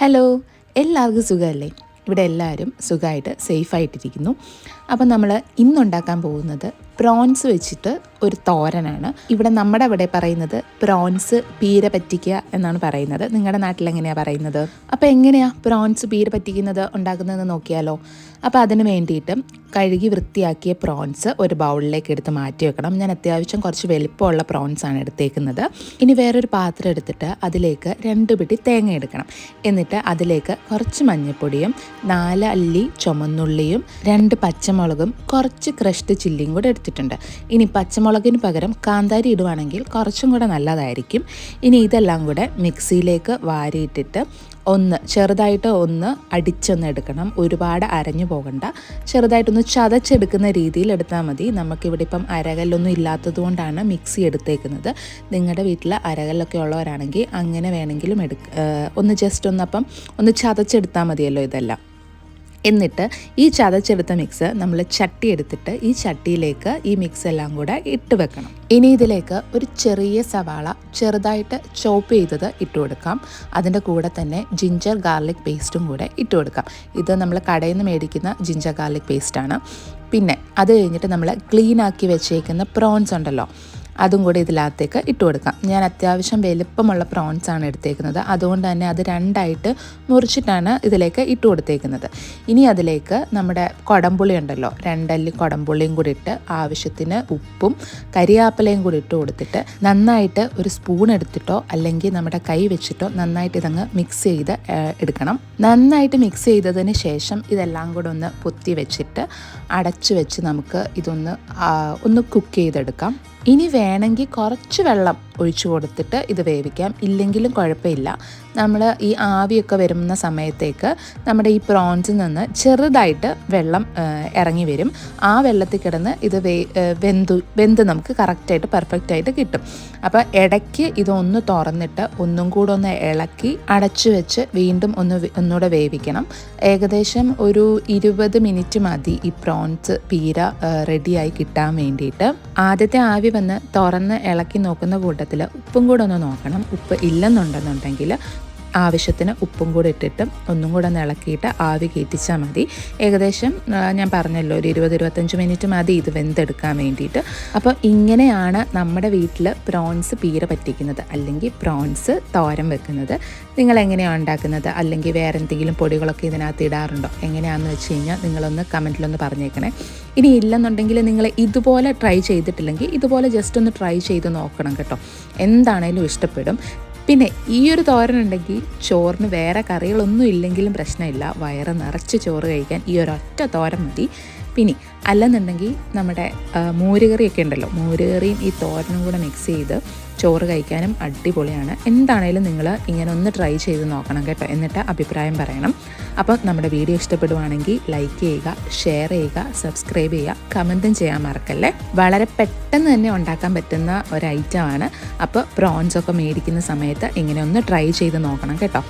Hello, എല്ലാവർക്കും സുഖമല്ലേ? ഇവിടെ എല്ലാവരും സുഖമായിട്ട് സേഫായിട്ടിരിക്കുന്നു. അപ്പം നമ്മൾ ഇന്നുണ്ടാക്കാൻ പോകുന്നത് പ്രോൺസ് വെച്ചിട്ട് ഒരു തോരനാണ്. ഇവിടെ നമ്മുടെ ഇവിടെ പറയുന്നത് പ്രോൺസ് പീര പറ്റിക്കുക എന്നാണ് പറയുന്നത്. നിങ്ങളുടെ നാട്ടിൽ എങ്ങനെയാണ് പറയുന്നത്? അപ്പോൾ എങ്ങനെയാണ് പ്രോൺസ് പീര പറ്റിക്കുന്നത് ഉണ്ടാക്കുന്നതെന്ന് നോക്കിയാലോ? അപ്പോൾ അതിന് വേണ്ടിയിട്ട് കഴുകി വൃത്തിയാക്കിയ പ്രോൺസ് ഒരു ബൗളിലേക്ക് എടുത്ത് മാറ്റി വെക്കണം. ഞാൻ അത്യാവശ്യം കുറച്ച് വലിപ്പമുള്ള പ്രോൺസാണ് എടുത്തേക്കുന്നത്. ഇനി വേറൊരു പാത്രം എടുത്തിട്ട് അതിലേക്ക് 2 പിടി തേങ്ങ എടുക്കണം. എന്നിട്ട് അതിലേക്ക് കുറച്ച് മഞ്ഞൾപ്പൊടിയും 4 അല്ലി ചുമന്നുള്ളിയും 2 പച്ചമുളകും കുറച്ച് ക്രഷ്ഡ് ചില്ലിയും കൂടെ എടുത്തിട്ടുണ്ട്. ഇനി പച്ചമുളകിന് പകരം കാന്താരി ഇടുവാണെങ്കിൽ കുറച്ചും കൂടെ നല്ലതായിരിക്കും. ഇനി ഇതെല്ലാം കൂടെ മിക്സിയിലേക്ക് വാരിയിട്ടിട്ട് ചെറുതായിട്ട് അടിച്ചൊന്ന് എടുക്കണം. ഒരുപാട് അരഞ്ഞു പോകണ്ട, ചെറുതായിട്ടൊന്ന് ചതച്ചെടുക്കുന്ന രീതിയിൽ എടുത്താൽ മതി. നമുക്കിവിടെ ഇപ്പം അരകല്ലൊന്നും ഇല്ലാത്തത് കൊണ്ടാണ് മിക്സി എടുത്തേക്കുന്നത്. നിങ്ങളുടെ വീട്ടിൽ അരകല്ലൊക്കെ ഉള്ളവരാണെങ്കിൽ അങ്ങനെ വേണമെങ്കിലും ഒന്ന് ചതച്ചെടുത്താൽ മതിയല്ലോ ഇതെല്ലാം. എന്നിട്ട് ഈ ചതച്ചെടുത്ത മിക്സ് നമ്മൾ ചട്ടി എടുത്തിട്ട് ഈ ചട്ടിയിലേക്ക് ഈ മിക്സ് എല്ലാം കൂടെ ഇട്ട് വെക്കണം. ഇനി ഇതിലേക്ക് ഒരു ചെറിയ സവാള ചെറുതായിട്ട് ചോപ്പ് ചെയ്തത് ഇട്ട് കൊടുക്കാം. അതിൻ്റെ കൂടെ തന്നെ ജിഞ്ചർ ഗാർലിക് പേസ്റ്റും കൂടെ ഇട്ട് കൊടുക്കാം. ഇത് നമ്മൾ കടയിൽ നിന്ന് മേടിക്കുന്ന ജിഞ്ചർ ഗാർലിക് പേസ്റ്റാണ്. പിന്നെ അത് കഴിഞ്ഞിട്ട് നമ്മൾ ക്ലീൻ ആക്കി വെച്ചേക്കുന്ന പ്രോൺസ് ഉണ്ടല്ലോ, അതും കൂടി ഇതിനകത്തേക്ക് ഇട്ട് കൊടുക്കാം. ഞാൻ അത്യാവശ്യം വലുപ്പമുള്ള പ്രോൺസാണ് എടുത്തേക്കുന്നത്, അതുകൊണ്ട് തന്നെ അത് 2ആയിട്ട് മുറിച്ചിട്ടാണ് ഇതിലേക്ക് ഇട്ട് കൊടുത്തേക്കുന്നത്. ഇനി അതിലേക്ക് നമ്മുടെ കുടംപുളി ഉണ്ടല്ലോ, 2 അല്ലി കുടംപുളിയും കൂടി ഇട്ട് ആവശ്യത്തിന് ഉപ്പും കരിയാപ്പിലയും കൂടി ഇട്ട് കൊടുത്തിട്ട് നന്നായിട്ട് ഒരു സ്പൂൺ എടുത്തിട്ടോ അല്ലെങ്കിൽ നമ്മുടെ കൈ വെച്ചിട്ടോ നന്നായിട്ട് ഇതങ്ങ് മിക്സ് ചെയ്ത് എടുക്കണം. നന്നായിട്ട് മിക്സ് ചെയ്തതിന് ശേഷം ഇതെല്ലാം കൂടെ ഒന്ന് പൊത്തി വെച്ചിട്ട് അടച്ചു വെച്ച് നമുക്ക് ഒന്ന് കുക്ക് ചെയ്തെടുക്കാം. ഇനി വേണമെങ്കിൽ കുറച്ച് വെള്ളം ഒഴിച്ചു കൊടുത്തിട്ട് ഇത് വേവിക്കാം, ഇല്ലെങ്കിലും കുഴപ്പമില്ല. നമ്മൾ ഈ ആവിയൊക്കെ വരുന്ന സമയത്തേക്ക് നമ്മുടെ ഈ പ്രോൺസിൽ നിന്ന് ചെറുതായിട്ട് വെള്ളം ഇറങ്ങി വരും. ആ വെള്ളത്തിൽ കിടന്ന് ഇത് വെന്ത് നമുക്ക് കറക്റ്റായിട്ട് പെർഫെക്റ്റായിട്ട് കിട്ടും. അപ്പോൾ ഇടയ്ക്ക് ഇതൊന്ന് തുറന്നിട്ട് ഒന്നും കൂടെ ഒന്ന് ഇളക്കി അടച്ചു വെച്ച് വീണ്ടും ഒന്നുകൂടെ വേവിക്കണം. ഏകദേശം ഒരു 20 മിനിറ്റ് മതി ഈ പ്രോൺസ് പീര റെഡിയായി കിട്ടാൻ വേണ്ടിയിട്ട്. ആദ്യത്തെ ആവി വന്ന് തുറന്ന് ഇളക്കി നോക്കുന്ന കൂട്ടത്തിൽ ഉപ്പും കൂടെ ഒന്ന് നോക്കണം. ഉപ്പ് ഇല്ലെന്നുണ്ടെന്നുണ്ടെങ്കിൽ ആവശ്യത്തിന് ഉപ്പും കൂടെ ഇട്ടിട്ട് ഒന്നും കൂടെ ഒന്ന് ഇളക്കിയിട്ട് ആവി കയറ്റിച്ചാൽ മതി. ഏകദേശം ഞാൻ പറഞ്ഞല്ലോ ഒരു 20-25 മിനിറ്റ് മതി ഇത് വെന്തെടുക്കാൻ വേണ്ടിയിട്ട്. അപ്പോൾ ഇങ്ങനെയാണ് നമ്മുടെ വീട്ടിൽ പ്രോൺസ് പീര പറ്റിക്കുന്നത് അല്ലെങ്കിൽ പ്രോൺസ് തോരൻ വെക്കുന്നത്. നിങ്ങൾ എങ്ങനെയാണ് ഉണ്ടാക്കുന്നത്? അല്ലെങ്കിൽ വേറെ എന്തെങ്കിലും പൊടികളൊക്കെ ഇതിനകത്ത് ഇടാറുണ്ടോ? എങ്ങനെയാണെന്ന് വെച്ച് കഴിഞ്ഞാൽ നിങ്ങളൊന്ന് കമൻറ്റിലൊന്ന് പറഞ്ഞേക്കണേ. ഇനി ഇല്ലെന്നുണ്ടെങ്കിൽ നിങ്ങൾ ഇതുപോലെ ട്രൈ ചെയ്തിട്ടില്ലെങ്കിൽ ഇതുപോലെ ജസ്റ്റ് ഒന്ന് ട്രൈ ചെയ്ത് നോക്കണം കേട്ടോ. എന്താണേലും ഇഷ്ടപ്പെടും. പിന്നെ ഈ ഒരു തോരൻ ഉണ്ടെങ്കിൽ ചോറിന് വേറെ കറികളൊന്നും ഇല്ലെങ്കിലും പ്രശ്നമില്ല. വയറ് നിറച്ച് ചോറ് കഴിക്കാൻ ഈ ഒരൊറ്റ തോരൻ മതി. പിന്നെ അല്ലെന്നുണ്ടെങ്കിൽ നമ്മുടെ മോരുകറിയൊക്കെ ഉണ്ടല്ലോ, മോരുകറിയും ഈ തോരനും കൂടെ മിക്സ് ചെയ്ത് ചോറ് കഴിക്കാനും അടിപൊളിയാണ്. എന്താണേലും നിങ്ങൾ ഇങ്ങനെ ഒന്ന് ട്രൈ ചെയ്ത് നോക്കണം കേട്ടോ, എന്നിട്ട് അഭിപ്രായം പറയണം. അപ്പം നമ്മുടെ വീഡിയോ ഇഷ്ടപ്പെടുവാണെങ്കിൽ ലൈക്ക് ചെയ്യുക, ഷെയർ ചെയ്യുക, സബ്സ്ക്രൈബ് ചെയ്യുക, കമൻറ്റും ചെയ്യാൻ മറക്കല്ലേ. വളരെ പെട്ടെന്ന് തന്നെ ഉണ്ടാക്കാൻ പറ്റുന്ന ഒരു ഐറ്റമാണ്. അപ്പോൾ പ്രോൺസൊക്കെ മേടിക്കുന്ന സമയത്ത് ഇങ്ങനെ ഒന്ന് ട്രൈ ചെയ്ത് നോക്കണം കേട്ടോ.